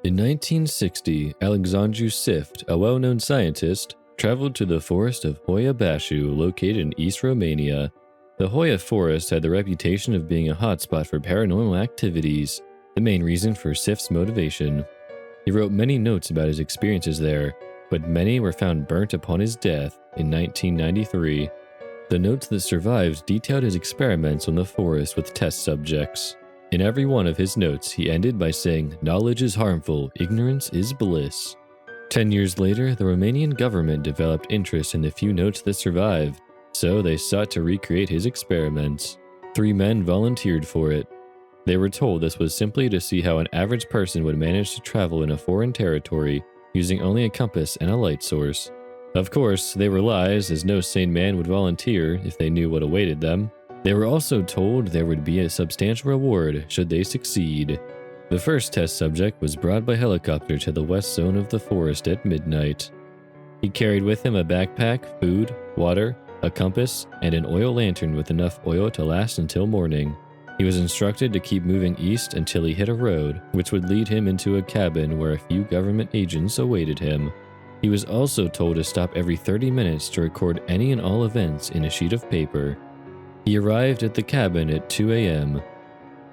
In 1960, Alexandru Sift, a well-known scientist, traveled to the forest of Hoia Bashu, located in East Romania. The Hoia forest had the reputation of being a hotspot for paranormal activities, the main reason for Sift's motivation. He wrote many notes about his experiences there, but many were found burnt upon his death in 1993. The notes that survived detailed his experiments on the forest with test subjects. In every one of his notes, he ended by saying, "Knowledge is harmful, ignorance is bliss." 10 years later, the Romanian government developed interest in the few notes that survived, so they sought to recreate his experiments. 3 men volunteered for it. They were told this was simply to see how an average person would manage to travel in a foreign territory using only a compass and a light source. Of course, they were lies, as no sane man would volunteer if they knew what awaited them. They were also told there would be a substantial reward should they succeed. The first test subject was brought by helicopter to the west zone of the forest at midnight. He carried with him a backpack, food, water, a compass, and an oil lantern with enough oil to last until morning. He was instructed to keep moving east until he hit a road, which would lead him into a cabin where a few government agents awaited him. He was also told to stop every 30 minutes to record any and all events in a sheet of paper. He arrived at the cabin at 2 a.m.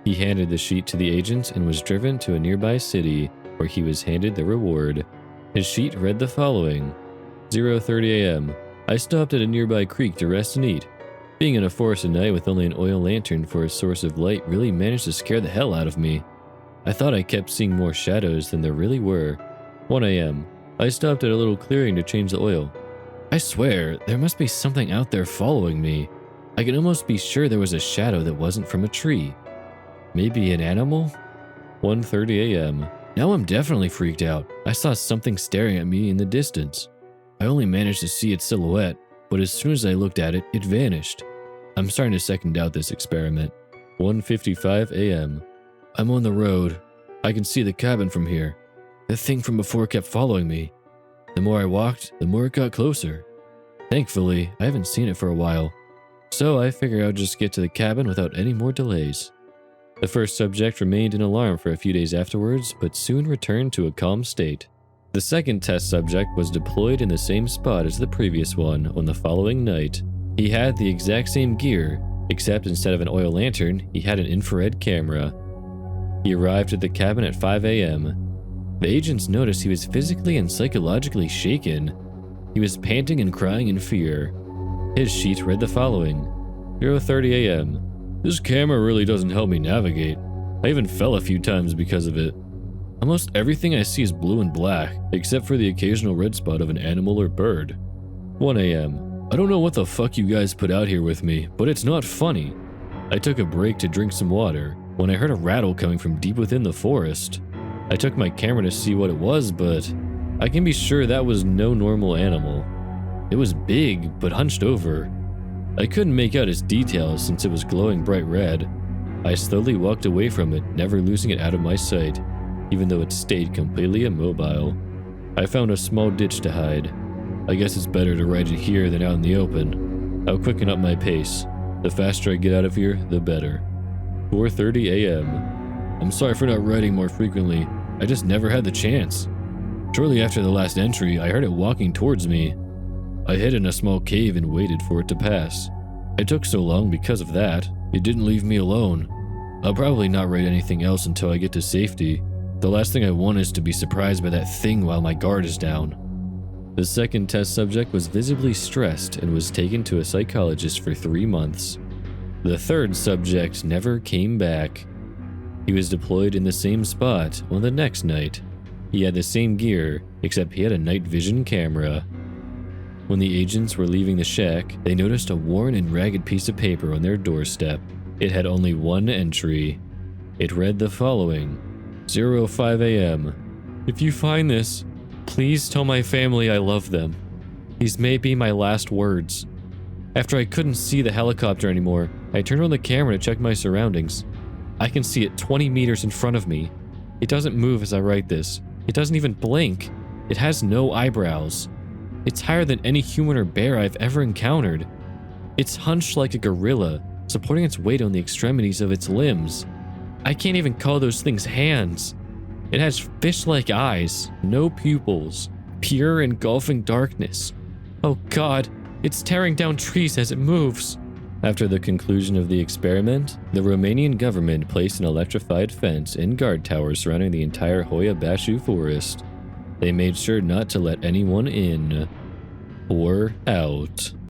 He handed the sheet to the agents and was driven to a nearby city, where he was handed the reward. His sheet read the following: 0:30 a.m. I stopped at a nearby creek to rest and eat. Being in a forest at night with only an oil lantern for a source of light really managed to scare the hell out of me. I thought I kept seeing more shadows than there really were. 1 a.m. I stopped at a little clearing to change the oil. I swear, there must be something out there following me. I can almost be sure there was a shadow that wasn't from a tree. Maybe an animal? 1:30 a.m. Now I'm definitely freaked out. I saw something staring at me in the distance. I only managed to see its silhouette, but as soon as I looked at it, it vanished. I'm starting to second doubt this experiment. 1:55 a.m. I'm on the road. I can see the cabin from here. The thing from before kept following me. The more I walked, the more it got closer. Thankfully, I haven't seen it for a while, so I figured I'd just get to the cabin without any more delays. The first subject remained in alarm for a few days afterwards, but soon returned to a calm state. The second test subject was deployed in the same spot as the previous one on the following night. He had the exact same gear, except instead of an oil lantern, he had an infrared camera. He arrived at the cabin at 5 a.m. The agents noticed he was physically and psychologically shaken. He was panting and crying in fear. His sheet read the following: 0:30 a.m. This camera really doesn't help me navigate. I even fell a few times because of it. Almost everything I see is blue and black, except for the occasional red spot of an animal or bird. 1 a.m. I don't know what the fuck you guys put out here with me, but it's not funny. I took a break to drink some water when I heard a rattle coming from deep within the forest. I took my camera to see what it was, but I can be sure that was no normal animal. It was big, but hunched over. I couldn't make out its details since it was glowing bright red. I slowly walked away from it, never losing it out of my sight, even though it stayed completely immobile. I found a small ditch to hide. I guess it's better to ride it here than out in the open. I'll quicken up my pace. The faster I get out of here, the better. 4:30 a.m. I'm sorry for not riding more frequently. I just never had the chance. Shortly after the last entry, I heard it walking towards me. I hid in a small cave and waited for it to pass. It took so long because of that. It didn't leave me alone. I'll probably not write anything else until I get to safety. The last thing I want is to be surprised by that thing while my guard is down. The second test subject was visibly stressed and was taken to a psychologist for 3 months. The third subject never came back. He was deployed in the same spot on the next night. He had the same gear, except he had a night vision camera. When the agents were leaving the shack, they noticed a worn and ragged piece of paper on their doorstep. It had only one entry. It read the following: 0:05 a.m. If you find this, please tell my family I love them. These may be my last words. After I couldn't see the helicopter anymore, I turned on the camera to check my surroundings. I can see it 20 meters in front of me. It doesn't move as I write this. It doesn't even blink. It has no eyebrows. It's higher than any human or bear I've ever encountered. It's hunched like a gorilla, supporting its weight on the extremities of its limbs. I can't even call those things hands. It has fish-like eyes, no pupils, pure engulfing darkness. Oh God, it's tearing down trees as it moves. After the conclusion of the experiment, the Romanian government placed an electrified fence and guard towers surrounding the entire Hoia Bashu forest. They made sure not to let anyone in or out.